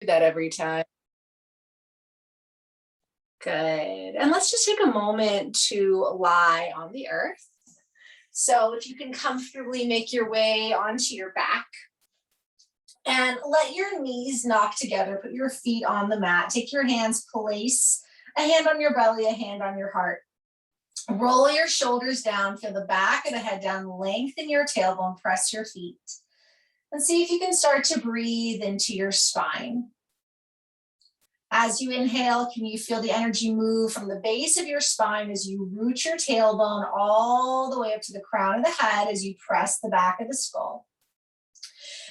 Do that every time. Good. And let's just take a moment to lie on the earth. So if you can comfortably make your way onto your back and let your knees knock together, put your feet on the mat, take your hands, place a hand on your belly, a hand on your heart. Roll your shoulders down, feel the back of the head down, lengthen your tailbone, press your feet. And see if you can start to breathe into your spine. As you inhale, can you feel the energy move from the base of your spine as you root your tailbone all the way up to the crown of the head as you press the back of the skull?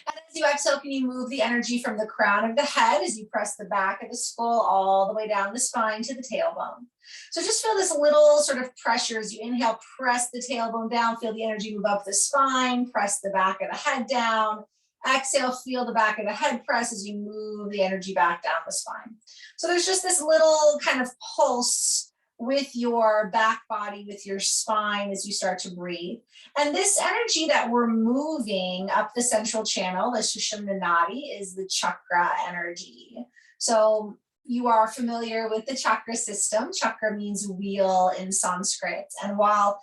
And as you exhale, can you move the energy from the crown of the head as you press the back of the skull all the way down the spine to the tailbone? So just feel this little sort of pressure as you inhale, press the tailbone down, feel the energy move up the spine, press the back of the head down. Exhale, feel the back of the head press as you move the energy back down the spine. So there's just this little kind of pulse with your back body, with your spine as you start to breathe. And this energy that we're moving up the central channel, the Sushumna Nadi, is the chakra energy. So you are familiar with the chakra system. Chakra means wheel in Sanskrit. And while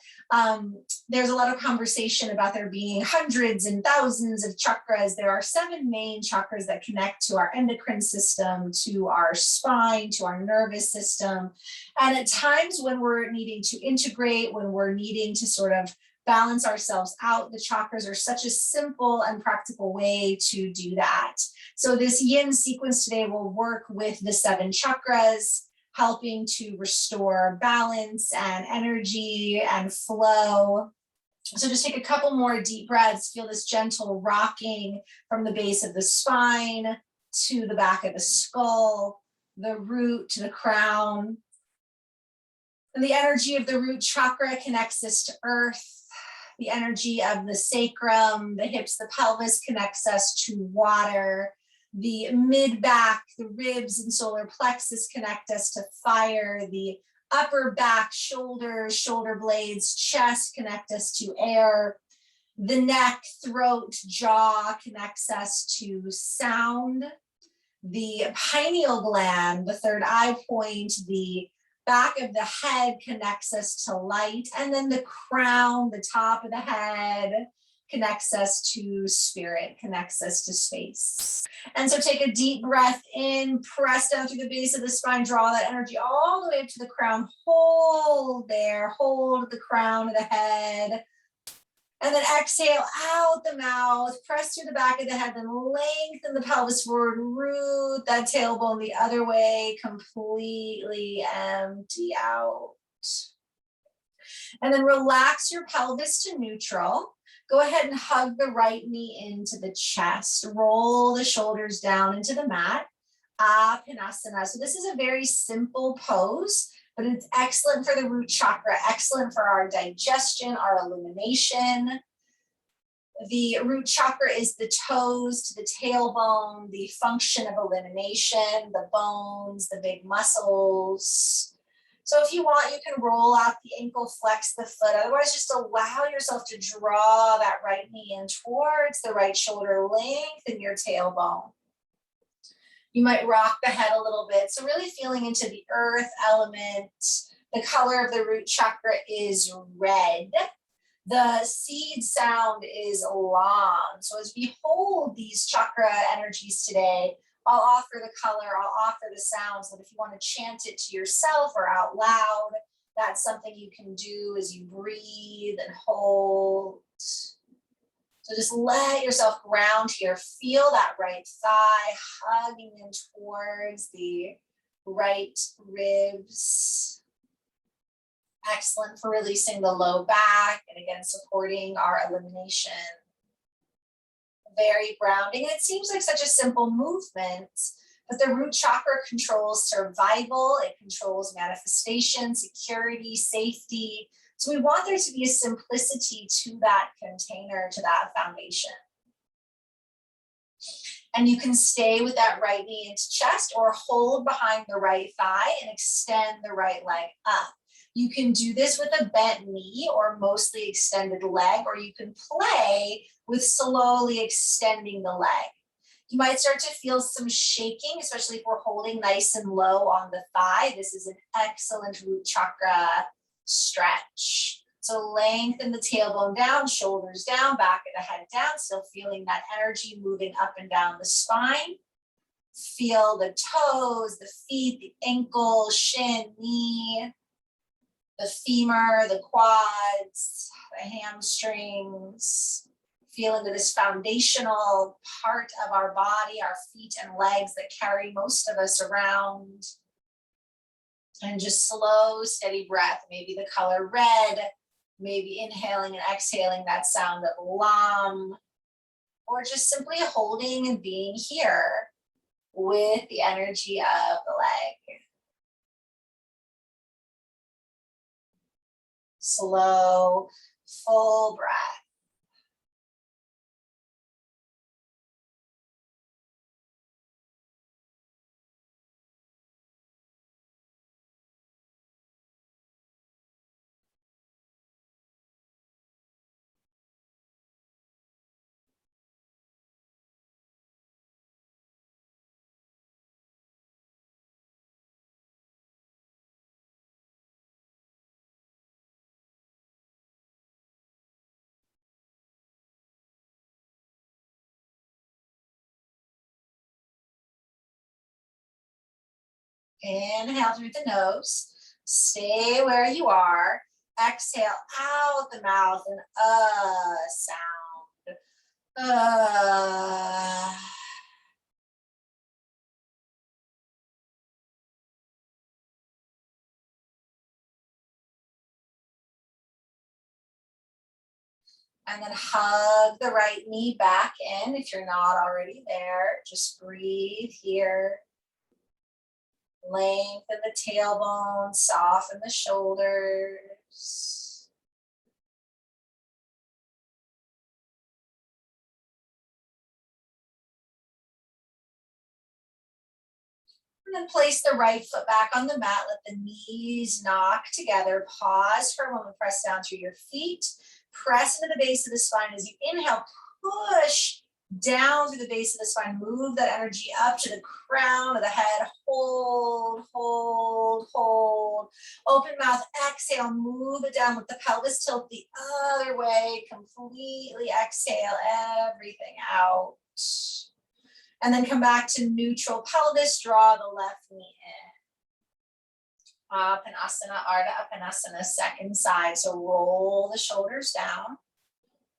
there's a lot of conversation about there being hundreds and thousands of chakras, there are 7 main chakras that connect to our endocrine system, to our spine, to our nervous system. And at times when we're needing to integrate, when we're needing to sort of balance ourselves out, the chakras are such a simple and practical way to do that. So this yin sequence today will work with the 7 chakras, helping to restore balance and energy and flow. So just take a couple more deep breaths, feel this gentle rocking from the base of the spine to the back of the skull, the root to the crown. And the energy of the root chakra connects us to earth. The energy of the sacrum, the hips, the pelvis connects us to water. The mid-back, the ribs and solar plexus connect us to fire. The upper back, shoulders, shoulder blades, chest connect us to air. The neck, throat, jaw connects us to sound. The pineal gland, the third eye point, the back of the head connects us to light. And then the crown, the top of the head, connects us to spirit, connects us to space. And so take a deep breath in, press down through the base of the spine, draw that energy all the way up to the crown, hold there, hold the crown of the head. And then exhale out the mouth, press through the back of the head, then lengthen the pelvis forward, root that tailbone the other way, completely empty out. And then relax your pelvis to neutral. Go ahead and hug the right knee into the chest. Roll the shoulders down into the mat. Apanasana. So this is a very simple pose, but it's excellent for the root chakra, excellent for our digestion, our elimination. The root chakra is the toes to the tailbone, the function of elimination, the bones, the big muscles. So if you want, you can roll out the ankle, flex the foot. Otherwise, just allow yourself to draw that right knee in towards the right shoulder, lengthen your tailbone. You might rock the head a little bit. So really feeling into the earth element. The color of the root chakra is red. The seed sound is long. So as we hold these chakra energies today, I'll offer the color, I'll offer the sounds, that if you want to chant it to yourself or out loud, that's something you can do as you breathe and hold. So just let yourself ground here. Feel that right thigh hugging in towards the right ribs. Excellent for releasing the low back and again, supporting our elimination. Very grounding. And it seems like such a simple movement, but the root chakra controls survival. It controls manifestation, security, safety. So we want there to be a simplicity to that container, to that foundation. And you can stay with that right knee into chest or hold behind the right thigh and extend the right leg up. You can do this with a bent knee or mostly extended leg, or you can play with slowly extending the leg. You might start to feel some shaking, especially if we're holding nice and low on the thigh. This is an excellent root chakra stretch. So lengthen the tailbone down, shoulders down, back of the head down, still feeling that energy moving up and down the spine. Feel the toes, the feet, the ankle, shin, knee, the femur, the quads, the hamstrings. Feel into this foundational part of our body, our feet and legs that carry most of us around. And just slow, steady breath, maybe the color red, maybe inhaling and exhaling that sound of lam, or just simply holding and being here with the energy of the leg. Slow, full breath. Inhale through the nose. Stay where you are. Exhale out the mouth and sound. And then hug the right knee back in if you're not already there. Just breathe here. Lengthen the tailbone, soften the shoulders. And then place the right foot back on the mat. Let the knees knock together. Pause for a moment. Press down through your feet. Press into the base of the spine as you inhale. Push down through the base of the spine. Move that energy up to the crown of the head. Hold, hold, hold. Open mouth. Exhale. Move it down. Let the pelvis tilt the other way. Completely exhale everything out. And then come back to neutral pelvis. Draw the left knee in. Apanasana, Ardha Apanasana, second side. So roll the shoulders down.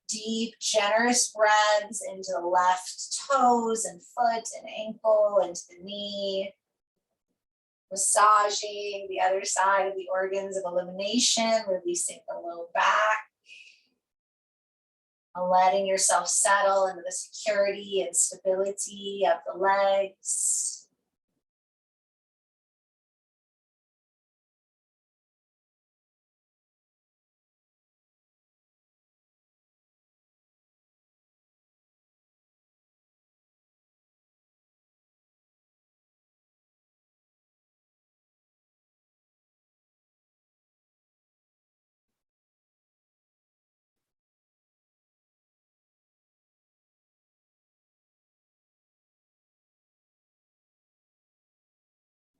Deep, generous breaths into the left toes and foot and ankle, into the knee. Massaging the other side of the organs of elimination, releasing the low back. And letting yourself settle into the security and stability of the legs.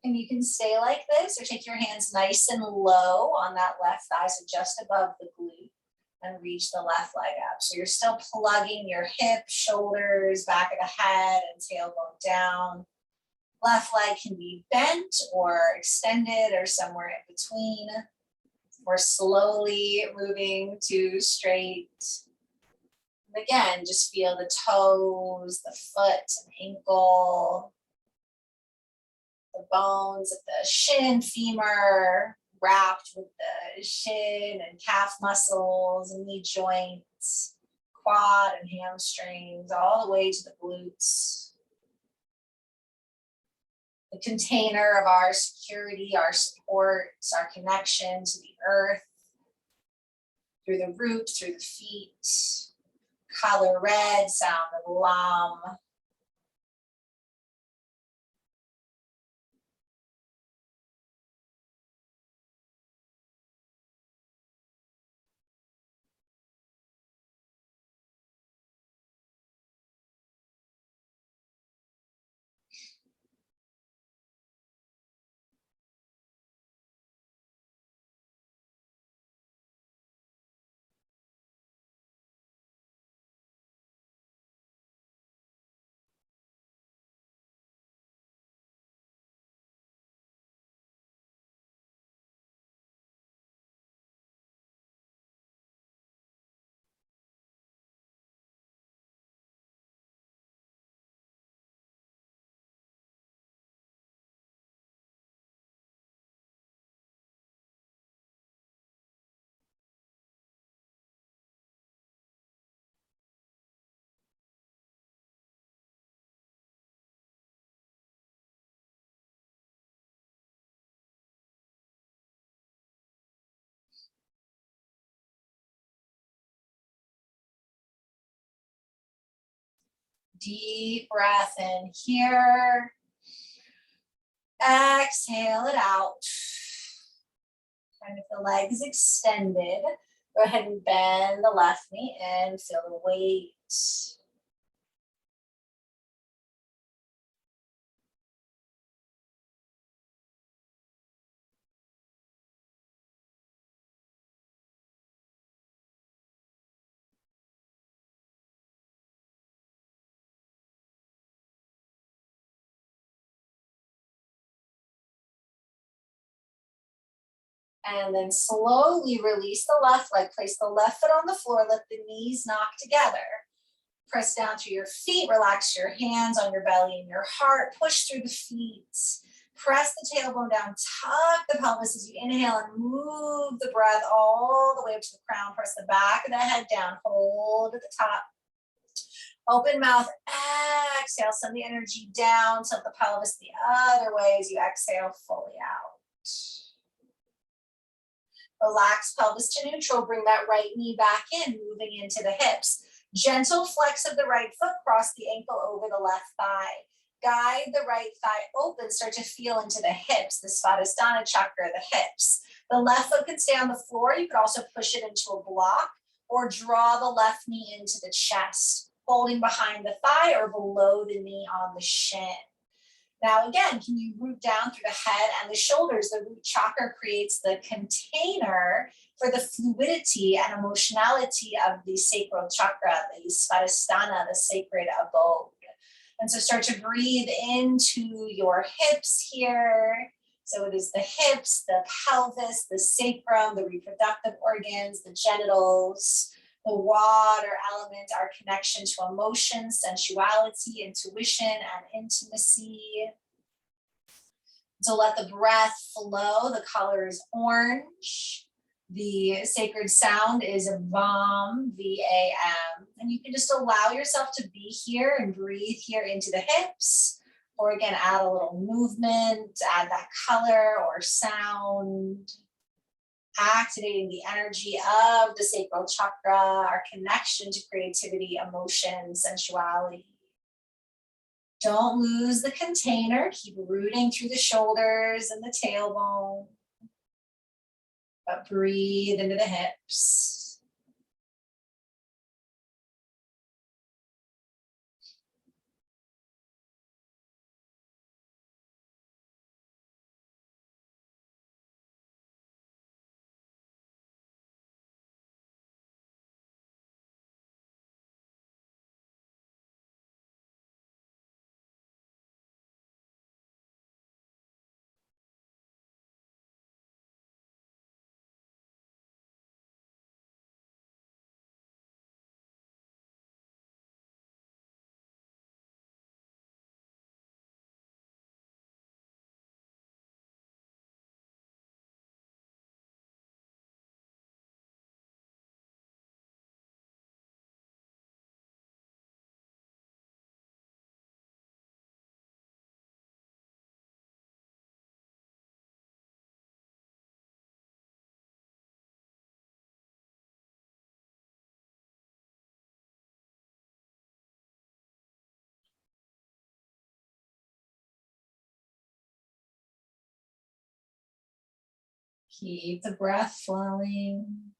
And you can stay like this or take your hands nice and low on that left thigh, so just above the glute, and reach the left leg up. So you're still plugging your hips, shoulders, back of the head, and tailbone down. Left leg can be bent or extended or somewhere in between. We're slowly moving to straight. And again, just feel the toes, the foot and ankle, the bones of the shin, femur, wrapped with the shin and calf muscles, knee joints, quad and hamstrings, all the way to the glutes. The container of our security, our support, our connection to the earth, through the roots, through the feet. Color red, sound of lam. Deep breath in here. Exhale it out. And if the legs extended, go ahead and bend the left knee in, feel the weight. And then slowly release the left leg. Place the left foot on the floor. Let the knees knock together. Press down through your feet. Relax your hands on your belly and your heart. Push through the feet. Press the tailbone down. Tuck the pelvis as you inhale and move the breath all the way up to the crown. Press the back of the head down. Hold at the top. Open mouth. Exhale. Send the energy down. Tilt the pelvis the other way as you exhale fully out. Relax pelvis to neutral. Bring that right knee back in, moving into the hips. Gentle flex of the right foot, cross the ankle over the left thigh. Guide the right thigh open, start to feel into the hips, the Svadhisthana chakra, the hips. The left foot can stay on the floor. You could also push it into a block or draw the left knee into the chest, holding behind the thigh or below the knee on the shin. Now, again, can you root down through the head and the shoulders? The root chakra creates the container for the fluidity and emotionality of the sacral chakra, the Svadhisthana, the sacred abode. And so start to breathe into your hips here. So it is the hips, the pelvis, the sacrum, the reproductive organs, the genitals, the water element, our connection to emotion, sensuality, intuition, and intimacy. So let the breath flow. The color is orange. The sacred sound is VAM, V-A-M. And you can just allow yourself to be here and breathe here into the hips. Or again, add a little movement, add that color or sound. Activating the energy of the sacral chakra, our connection to creativity, emotion, sensuality. Don't lose the container. Keep rooting through the shoulders and the tailbone. But breathe into the hips. Keep the breath flowing.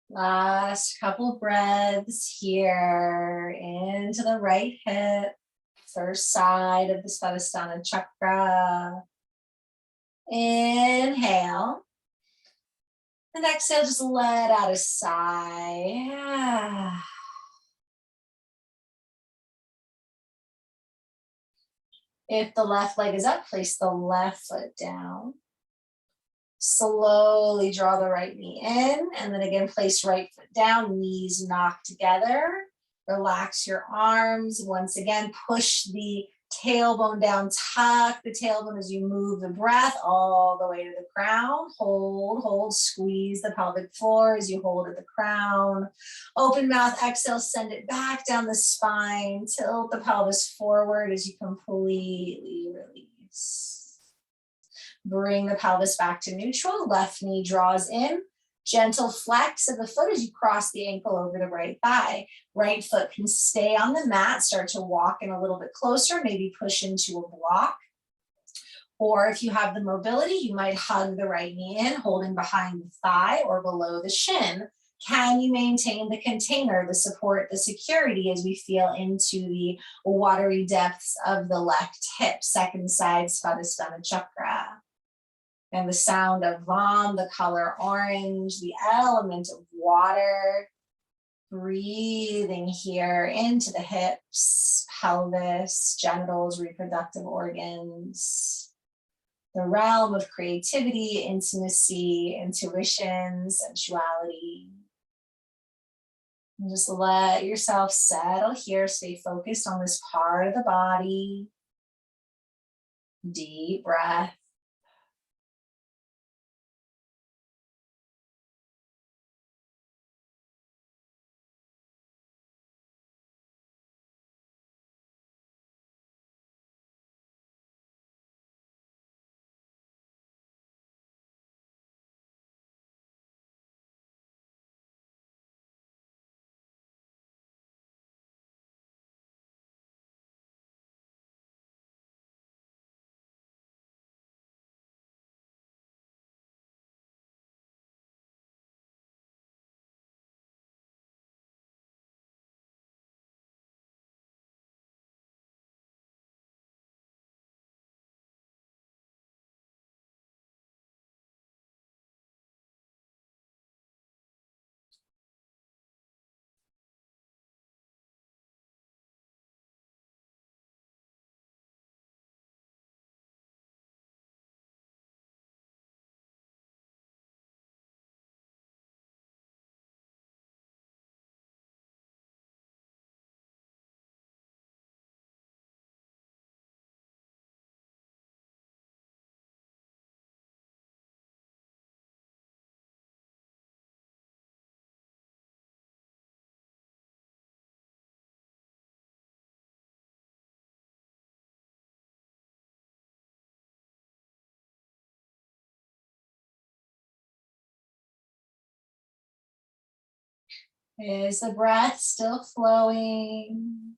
Last couple breaths here into the right hip, first side of the Svadhisthana chakra. Inhale. And exhale, just let out a sigh. If the left leg is up, place the left foot down. Slowly draw the right knee in, and then again, place right foot down, knees knock together. Relax your arms. Once again, push the tailbone down, tuck the tailbone as you move the breath all the way to the crown. Hold, hold, squeeze the pelvic floor as you hold at the crown. Open mouth, exhale, send it back down the spine. Tilt the pelvis forward as you completely release. Bring the pelvis back to neutral. Left knee draws in. Gentle flex of the foot as you cross the ankle over the right thigh. Right foot can stay on the mat, start to walk in a little bit closer, maybe push into a block. Or if you have the mobility, you might hug the right knee in, holding behind the thigh or below the shin. Can you maintain the container, the support, the security as we feel into the watery depths of the left hip, second side Svadhisthana chakra? And the sound of Vam, the color orange, the element of water, breathing here into the hips, pelvis, genitals, reproductive organs, the realm of creativity, intimacy, intuition, sensuality. And just let yourself settle here, stay focused on this part of the body. Deep breath. Is the breath still flowing?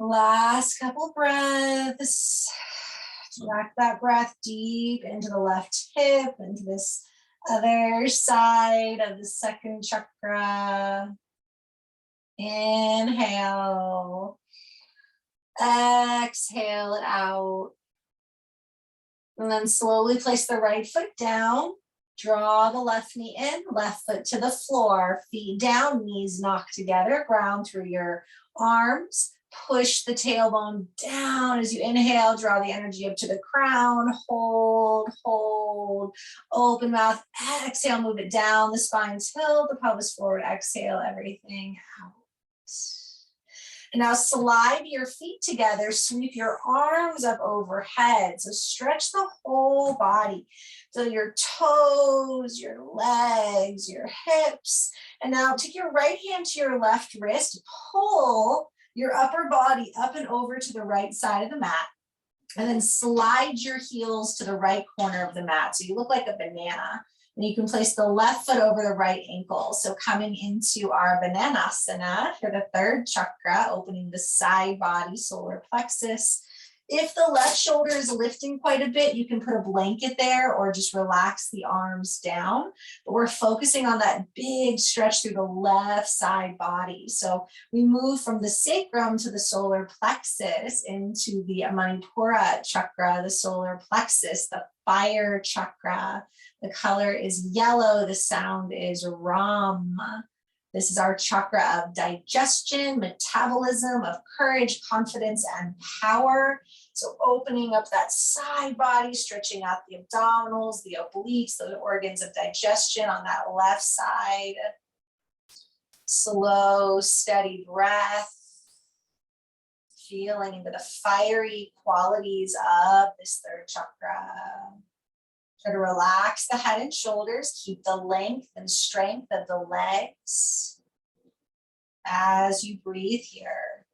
Last couple breaths. Direct that breath deep into the left hip, into this other side of the second chakra. Inhale. Exhale it out. And then slowly place the right foot down. Draw the left knee in, left foot to the floor, feet down, knees knock together, ground through your arms. Push the tailbone down as you inhale, draw the energy up to the crown, hold, hold, open mouth, exhale, move it down the spine, tilt the pelvis forward, exhale everything out. And now slide your feet together, sweep your arms up overhead. So stretch the whole body. So your toes, your legs, your hips. And now take your right hand to your left wrist, pull your upper body up and over to the right side of the mat, and then slide your heels to the right corner of the mat. So you look like a banana. And you can place the left foot over the right ankle. So coming into our Bananasana for the third chakra, opening the side body, solar plexus. If the left shoulder is lifting quite a bit, you can put a blanket there or just relax the arms down. But we're focusing on that big stretch through the left side body. So we move from the sacrum to the solar plexus into the Manipura chakra, the solar plexus, the fire chakra. The color is yellow. The sound is Ram. This is our chakra of digestion, metabolism, of courage, confidence, and power. So opening up that side body, stretching out the abdominals, the obliques, the organs of digestion on that left side. Slow, steady breath. Feeling into the fiery qualities of this third chakra. Try to relax the head and shoulders, keep the length and strength of the legs as you breathe here.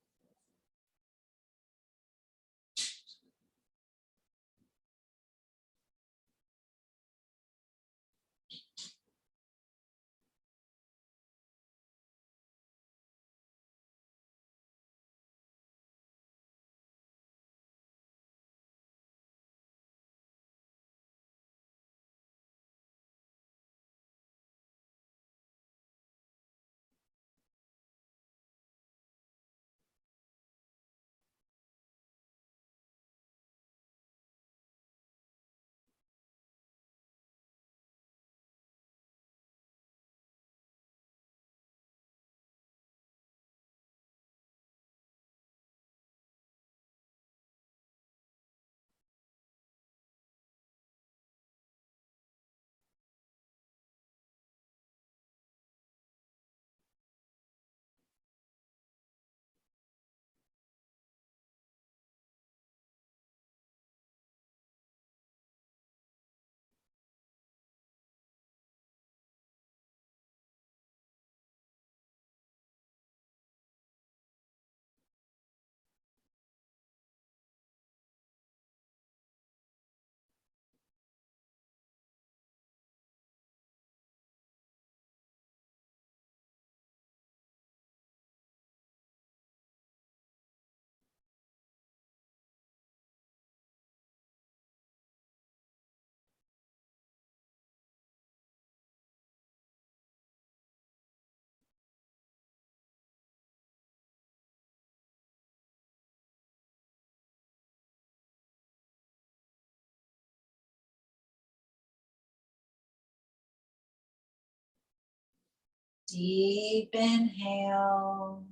Deep inhale.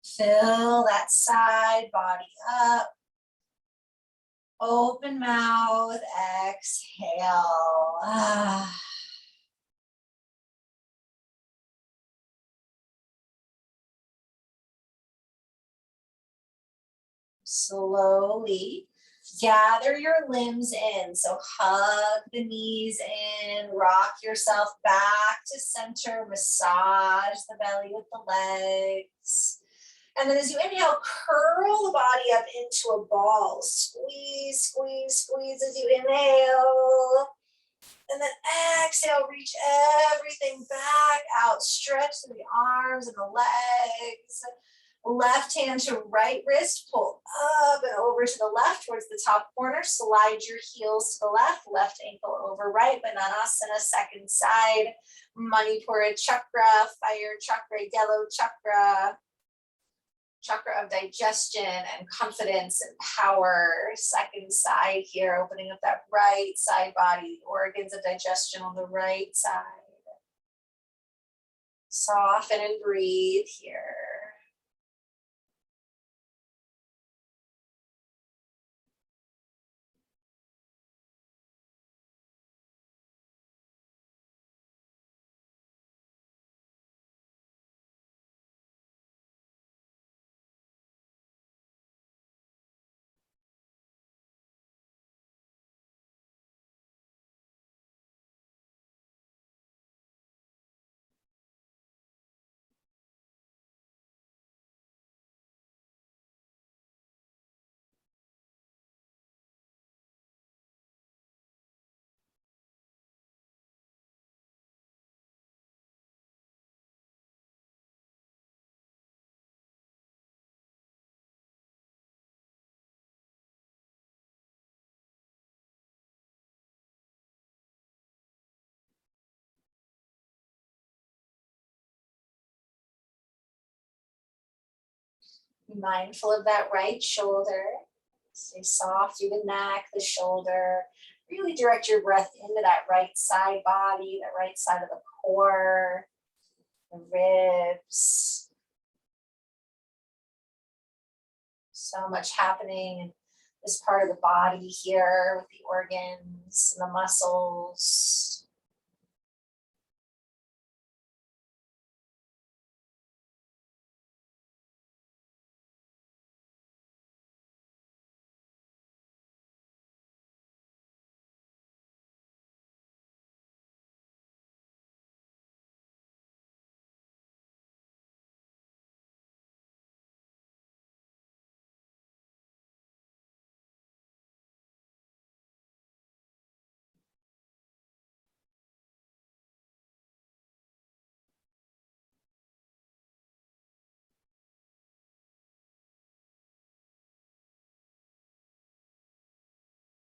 Fill that side body up. Open mouth, exhale. Slowly gather your limbs in. So hug the knees in, rock yourself back to center, massage the belly with the legs. And then as you inhale, curl the body up into a ball. Squeeze, squeeze, squeeze as you inhale. And then exhale, reach everything back out. Stretch through the arms and the legs. Left hand to right wrist, pull up and over to the left towards the top corner. Slide your heels to the left, left ankle over right. Bananasana, second side. Manipura chakra, fire chakra, yellow chakra. Chakra of digestion and confidence and power. Second side here, opening up that right side body, organs of digestion on the right side. Soften and breathe here. Be mindful of that right shoulder. Stay soft through the neck, the shoulder. Really direct your breath into that right side body, that right side of the core, the ribs. So much happening in this part of the body here with the organs and the muscles.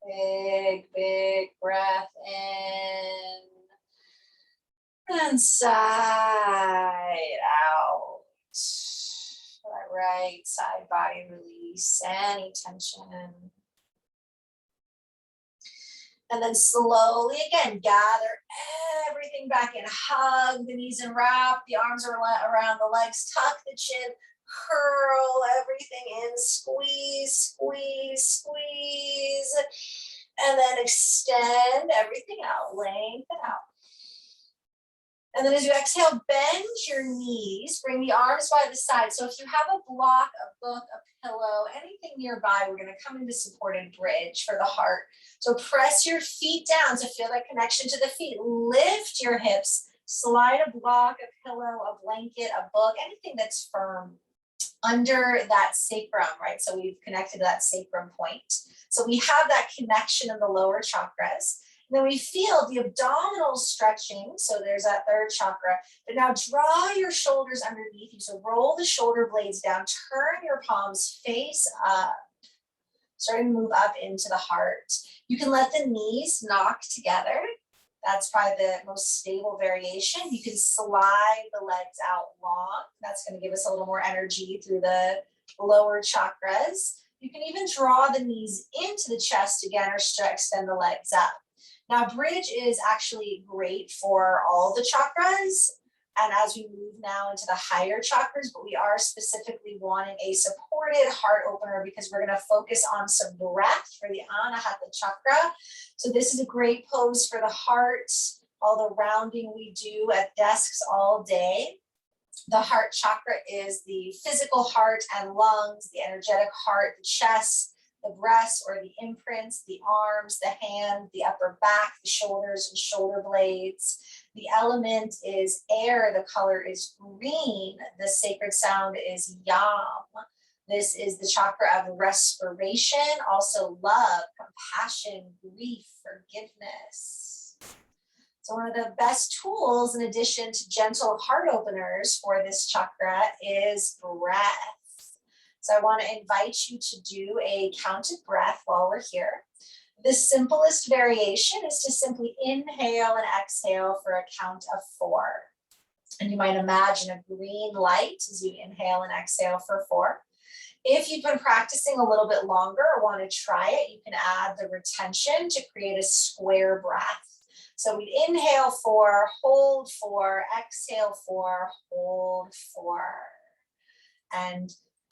Big, big breath in and side out. That right side body release any tension. And then slowly again, gather everything back in. Hug the knees and wrap the arms around the legs. Tuck the chin. Curl everything in. Squeeze, squeeze, squeeze. And then extend everything out. Lengthen out. And then as you exhale, bend your knees. Bring the arms by the side. So if you have a block, a book, a pillow, anything nearby, we're going to come into supported bridge for the heart. So press your feet down to feel that connection to the feet. Lift your hips. Slide a block, a pillow, a blanket, a book, anything that's firm under that sacrum, right? So we've connected to that sacrum point. So we have that connection in the lower chakras. And then we feel the abdominal stretching. So there's that third chakra. But now draw your shoulders underneath you. So roll the shoulder blades down. Turn your palms face up. Starting to move up into the heart. You can let the knees knock together. That's probably the most stable variation. You can slide the legs out long. That's going to give us a little more energy through the lower chakras. You can even draw the knees into the chest again or extend the legs up. Now, bridge is actually great for all the chakras. And as we move now into the higher chakras, but we are specifically wanting a supported heart opener because we're going to focus on some breath for the Anahata chakra. So this is a great pose for the heart, all the rounding we do at desks all day. The heart chakra is the physical heart and lungs, the energetic heart, the chest, the breast or the imprints, the arms, the hand, the upper back, the shoulders and shoulder blades. The element is air, the color is green, the sacred sound is yam. This is the chakra of respiration, also love, compassion, grief, forgiveness. So one of the best tools in addition to gentle heart openers for this chakra is breath. So I want to invite you to do a counted breath while we're here. The simplest variation is to simply inhale and exhale for a count of 4. And you might imagine a green light as you inhale and exhale for 4. If you've been practicing a little bit longer or want to try it, you can add the retention to create a square breath. So we inhale 4, hold 4, exhale 4, hold 4. And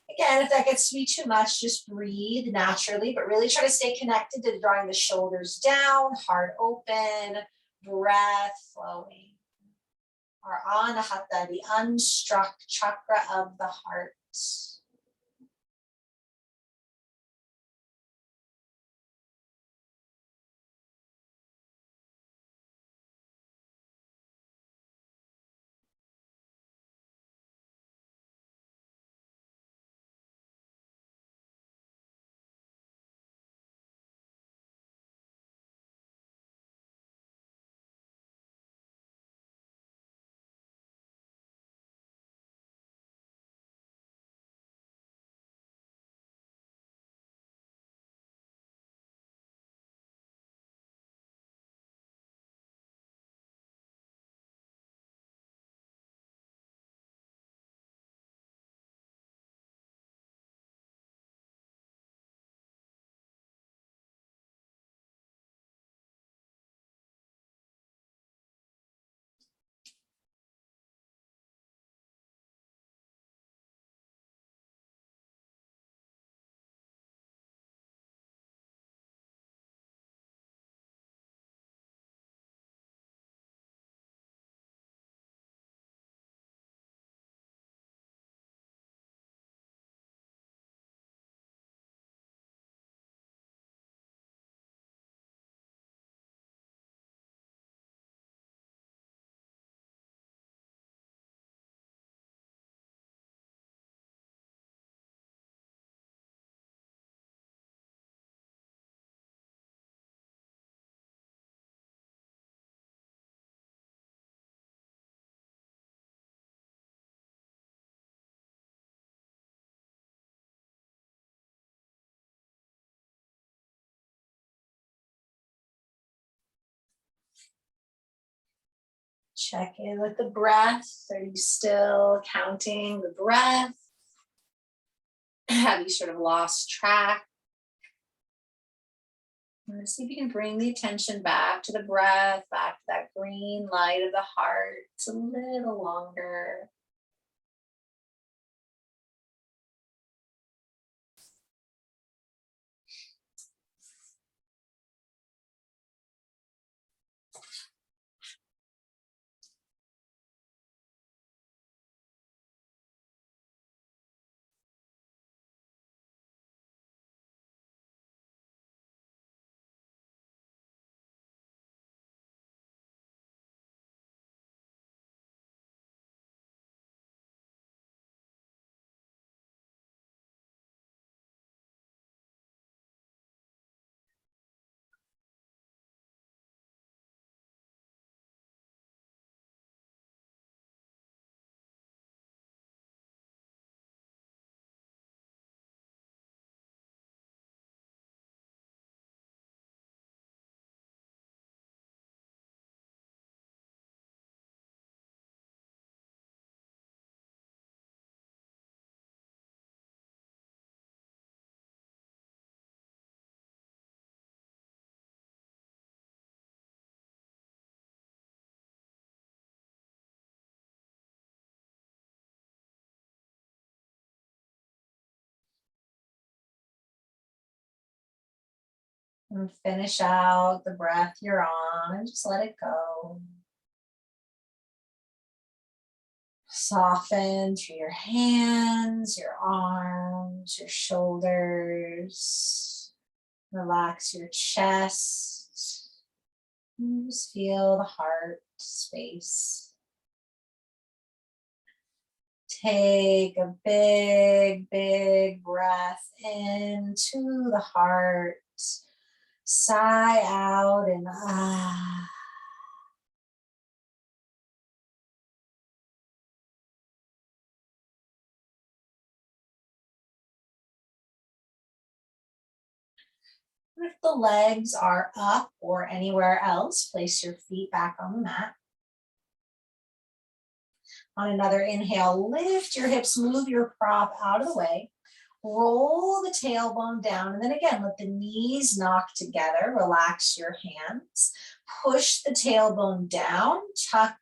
again, if that gets to be too much, just breathe naturally, but really try to stay connected to drawing the shoulders down, heart open, breath flowing. Our Anahata, the unstruck chakra of the heart. Check in with the breath. Are you still counting the breath? Have you sort of lost track? And see if you can bring the attention back to the breath, back to that green light of the heart. It's a little longer. And finish out the breath you're on and just let it go. Soften through your hands, your arms, your shoulders. Relax your chest. And just feel the heart space. Take a big, big breath into the heart. Sigh out and ah. If the legs are up or anywhere else, place your feet back on the mat. On another inhale, lift your hips, move your prop out of the way. Roll the tailbone down, and then again, let the knees knock together. Relax your hands. Push the tailbone down, tuck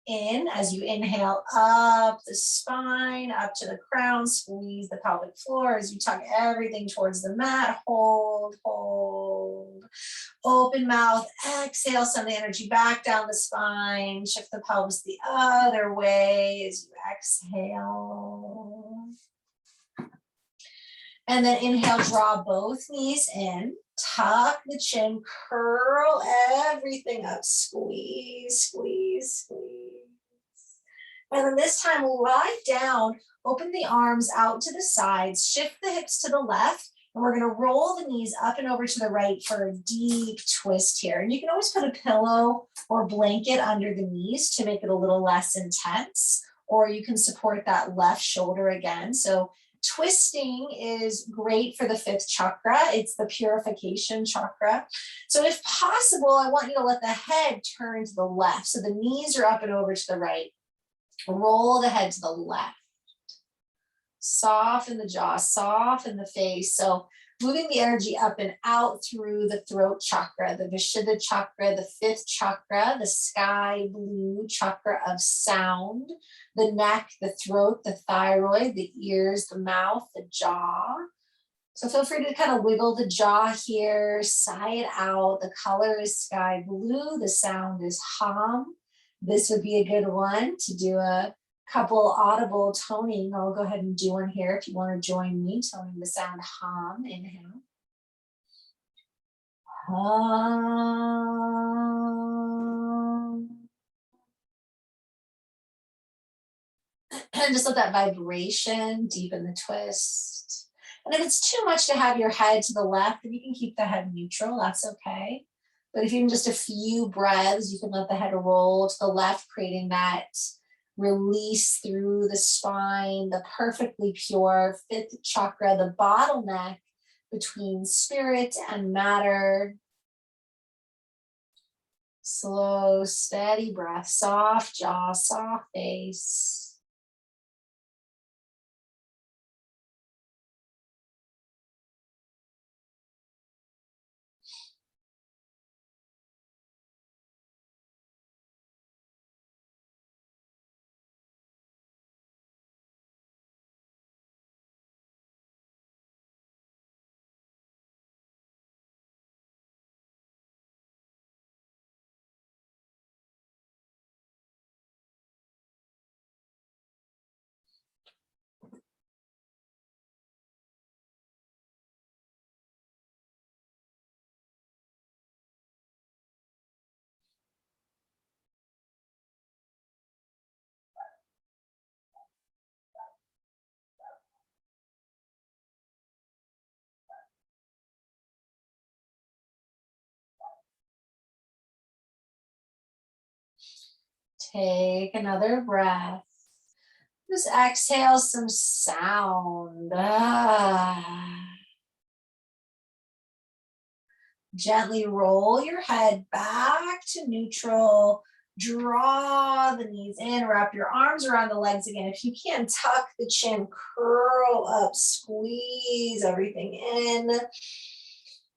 in as you inhale up the spine, up to the crown, squeeze the pelvic floor as you tuck everything towards the mat. Hold, hold. Open mouth, exhale, send the energy back down the spine. Shift the pelvis the other way as you exhale. And then inhale, draw both knees in, tuck the chin, curl everything up, squeeze, squeeze, squeeze. And then this time, lie down, open the arms out to the sides, shift the hips to the left, and we're gonna roll the knees up and over to the right for a deep twist here. And you can always put a pillow or blanket under the knees to make it a little less intense, or you can support that left shoulder again. So twisting is great for the fifth chakra. It's the purification chakra. So if possible, I want you to let the head turn to the left. So the knees are up and over to the right. Roll the head to the left. Soften the jaw, soften the face. So moving the energy up and out through the throat chakra, the Vishuddha chakra, the fifth chakra, the sky blue chakra of sound, the neck, the throat, the thyroid, the ears, the mouth, the jaw. So feel free to kind of wiggle the jaw here, sigh it out. The color is sky blue, the sound is hum. This would be a good one to do a couple audible toning. I'll go ahead and do one here if you want to join me, toning the sound hum. Inhale. Hum. And just let that vibration deepen the twist. And if it's too much to have your head to the left, then you can keep the head neutral, that's okay. But if you're in just a few breaths, you can let the head roll to the left, creating that release through the spine, the perfectly pure fifth chakra, the bottleneck between spirit and matter. Slow, steady breath, soft jaw, soft face. Take another breath. Just exhale some sound. Gently roll your head back to neutral. Draw the knees in, wrap your arms around the legs again. If you can, tuck the chin, curl up, squeeze everything in.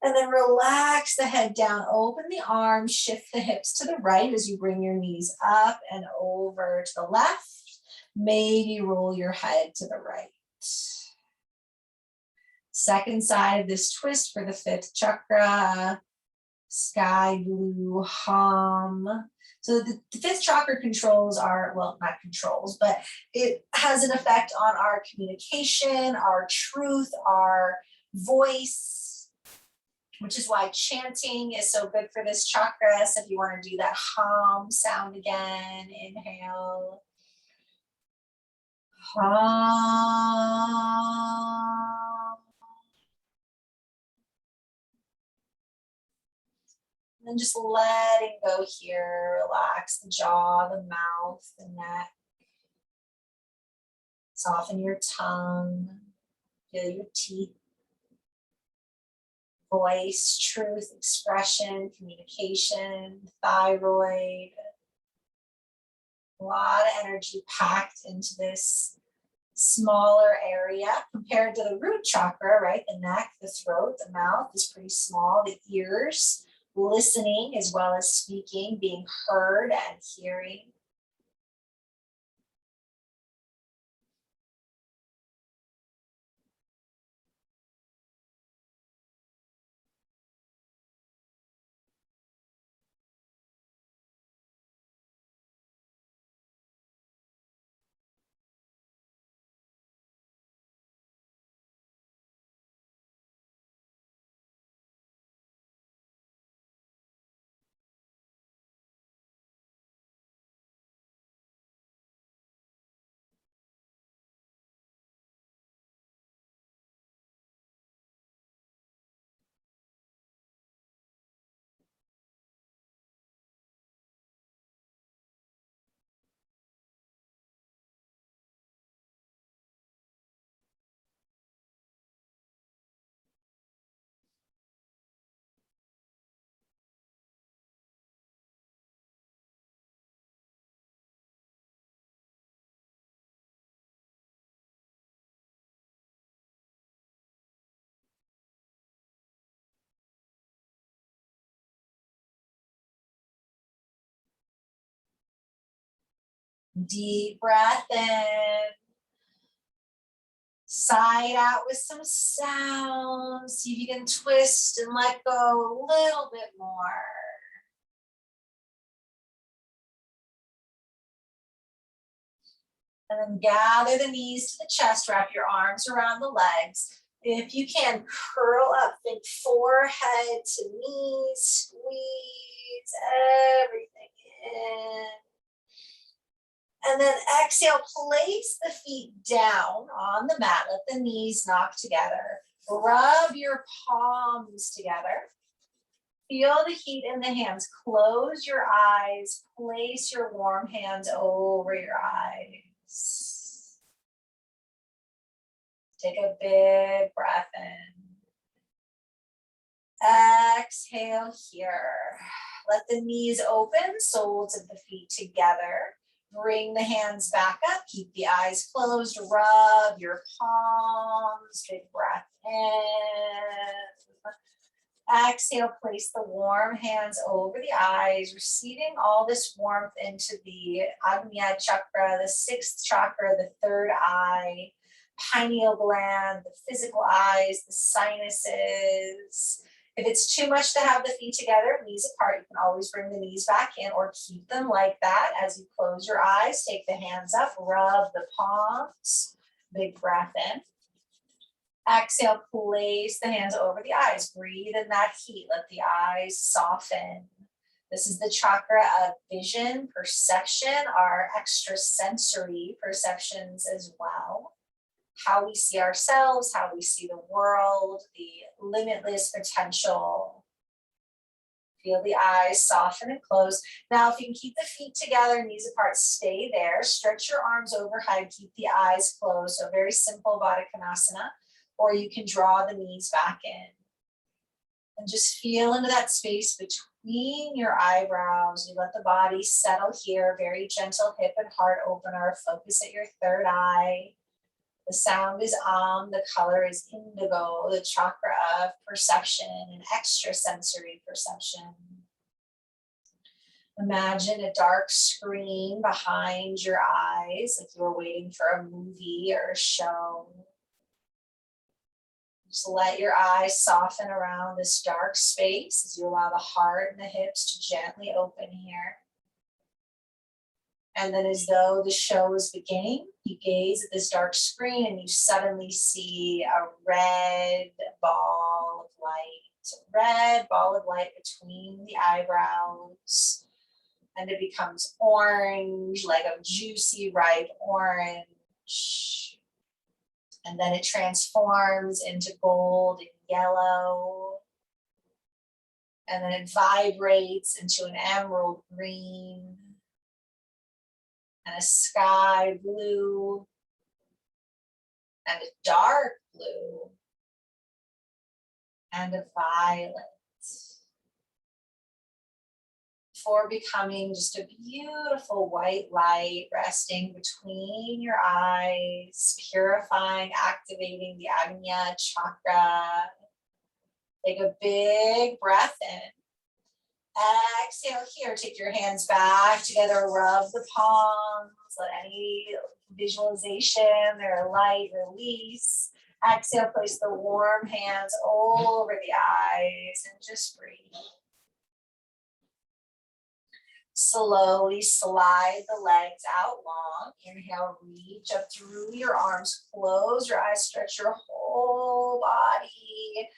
And then relax the head down, open the arms, shift the hips to the right as you bring your knees up and over to the left. Maybe roll your head to the right. Second side of this twist for the fifth chakra, sky blue hum. So the fifth chakra controls our, well, not controls, but it has an effect on our communication, our truth, our voice, which is why chanting is so good for this chakra. So if you want to do that hum sound again, inhale. Hum. And then just letting go here, relax the jaw, the mouth, the neck. Soften your tongue, feel your teeth, voice, truth, expression, communication, thyroid. A lot of energy packed into this smaller area compared to the root chakra, right? The neck, the throat, the mouth is pretty small. The ears, listening as well as speaking, being heard and hearing. Deep breath in. Side out with some sound. See if you can twist and let go a little bit more. And then gather the knees to the chest, wrap your arms around the legs. If you can, curl up, think forehead to knees, squeeze everything in. And then exhale, place the feet down on the mat, let the knees knock together. Rub your palms together. Feel the heat in the hands. Close your eyes. Place your warm hands over your eyes. Take a big breath in. Exhale here. Let the knees open, soles of the feet together. Bring the hands back up, keep the eyes closed, rub your palms, big breath in. Exhale, place the warm hands over the eyes, receiving all this warmth into the Agnya chakra, the sixth chakra, the third eye, pineal gland, the physical eyes, the sinuses. If it's too much to have the feet together, knees apart, you can always bring the knees back in or keep them like that. As you close your eyes, take the hands up, rub the palms, big breath in. Exhale, place the hands over the eyes. Breathe in that heat. Let the eyes soften. This is the chakra of vision, perception, our extrasensory perceptions as well. How we see ourselves, how we see the world, the limitless potential. Feel the eyes soften and close. Now, if you can keep the feet together, knees apart, stay there. Stretch your arms overhead, keep the eyes closed. So very simple Baddha Konasana. Or you can draw the knees back in. And just feel into that space between your eyebrows. You let the body settle here. Very gentle hip and heart opener. Focus at your third eye. The sound is the color is indigo, the chakra of perception and extrasensory perception. Imagine a dark screen behind your eyes, like you were waiting for a movie or a show. Just let your eyes soften around this dark space as you allow the heart and the hips to gently open here. And then as though the show is beginning, you gaze at this dark screen and you suddenly see a red ball of light, red ball of light between the eyebrows. And it becomes orange, like a juicy, ripe orange. And then it transforms into gold and yellow. And then it vibrates into an emerald green and a sky blue and a dark blue and a violet. Before becoming just a beautiful white light resting between your eyes, purifying, activating the Agnya chakra. Take a big breath in. Exhale here, take your hands back together, rub the palms, let any visualization or light release. Exhale, place the warm hands over the eyes and just breathe. Slowly slide the legs out long. Inhale, reach up through your arms, close your eyes, stretch your whole body.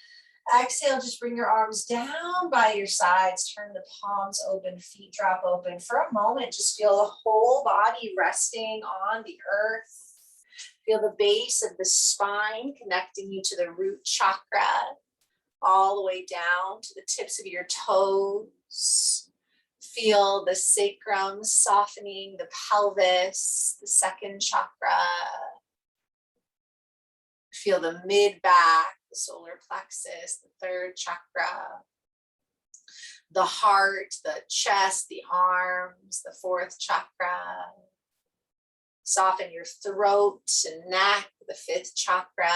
Exhale, just bring your arms down by your sides, turn the palms open, feet drop open. For a moment, just feel the whole body resting on the earth. Feel the base of the spine connecting you to the root chakra, all the way down to the tips of your toes. Feel the sacrum softening, the pelvis, the second chakra. Feel the mid-back, the solar plexus, the third chakra. The heart, the chest, the arms, the fourth chakra. Soften your throat and neck, the fifth chakra.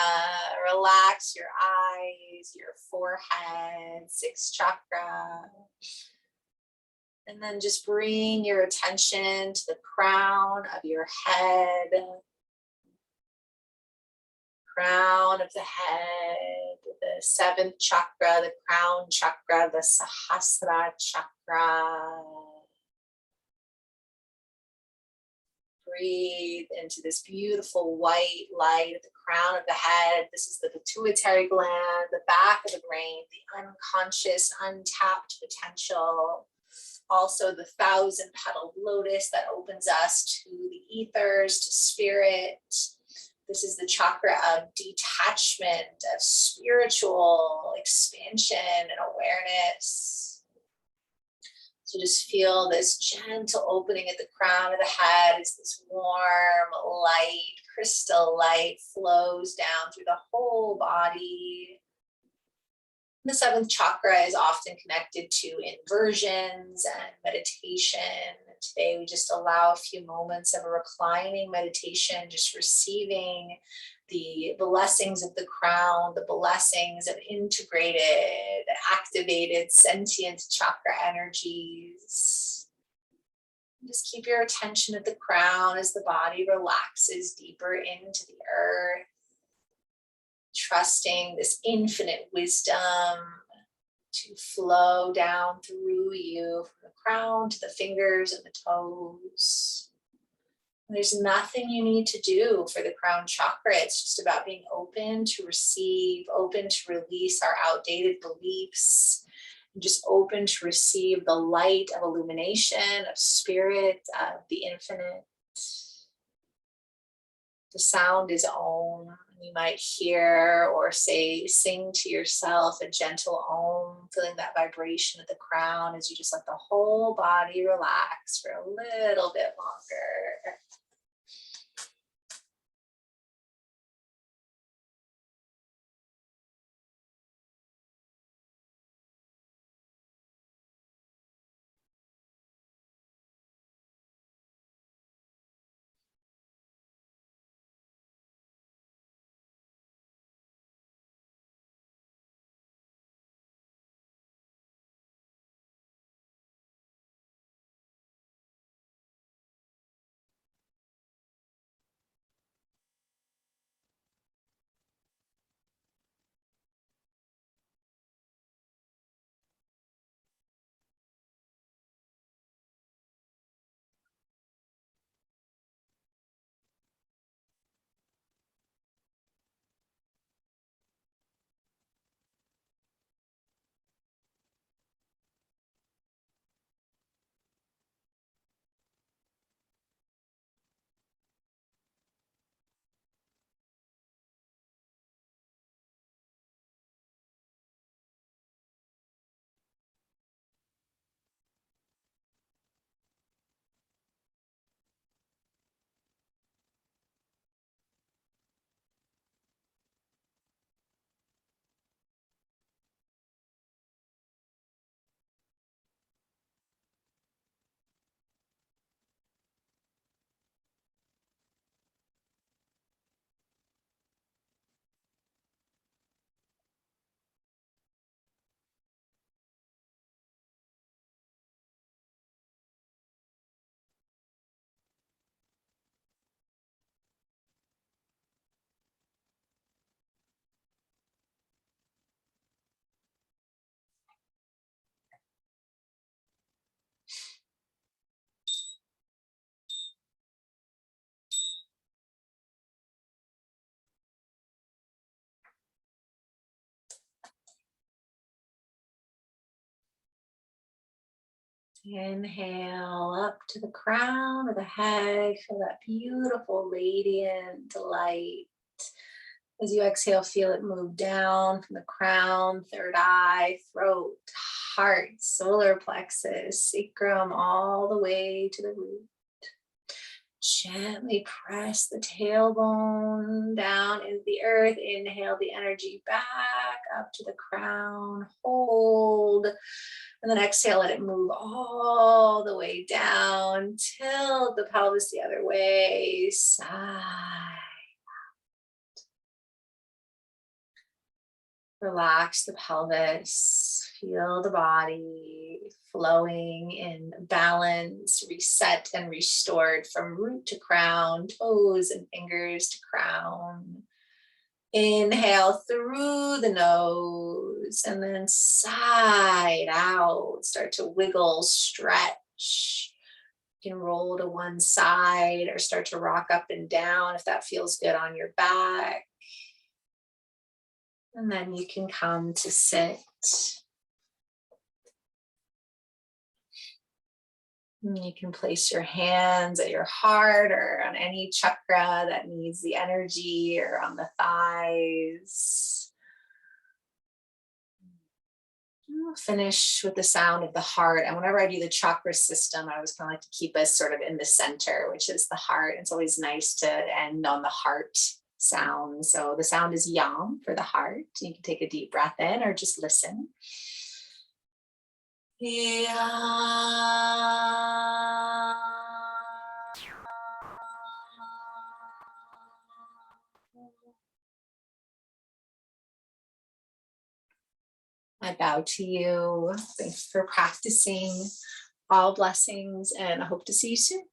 Relax your eyes, your forehead, sixth chakra. And then just bring your attention to the crown of your head. Crown of the head, the seventh chakra, the crown chakra, the Sahasrara chakra. Breathe into this beautiful white light at the crown of the head. This is the pituitary gland, the back of the brain, the unconscious, untapped potential. Also the 1,000-petaled lotus that opens us to the ethers, to spirit. This is the chakra of detachment, of spiritual expansion and awareness. So just feel this gentle opening at the crown of the head as this warm light, crystal light flows down through the whole body. The seventh chakra is often connected to inversions and meditation. And today we just allow a few moments of a reclining meditation, just receiving the blessings of the crown, the blessings of integrated, activated, sentient chakra energies. Just keep your attention at the crown as the body relaxes deeper into the earth, trusting this infinite wisdom to flow down through you from the crown to the fingers and the toes. There's nothing you need to do for the crown chakra. It's just about being open to receive, open to release our outdated beliefs, and just open to receive the light of illumination, of spirit, of the infinite. The sound is Om. You might hear or sing to yourself a gentle Om, feeling that vibration at the crown as you just let the whole body relax for a little bit longer. Inhale up to the crown of the head. Feel that beautiful radiant light. As you exhale, feel it move down from the crown, third eye, throat, heart, solar plexus, sacrum, all the way to the root. Gently press the tailbone down into the earth. Inhale the energy back up to the crown. Hold. And then exhale, let it move all the way down. Tilt the pelvis the other way. Sigh. Relax the pelvis. Feel the body flowing in balance, reset and restored from root to crown, toes and fingers to crown. Inhale through the nose and then side out. Start to wiggle, stretch. You can roll to one side or start to rock up and down if that feels good on your back. And then you can come to sit. And you can place your hands at your heart or on any chakra that needs the energy, or on the thighs. We'll finish with the sound of the heart. And whenever I do the chakra system, I always kind of like to keep us sort of in the center, which is the heart. It's always nice to end on the heart sound. So the sound is yam for the heart. You can take a deep breath in or just listen. I bow to you. Thanks for practicing. All blessings, and I hope to see you soon.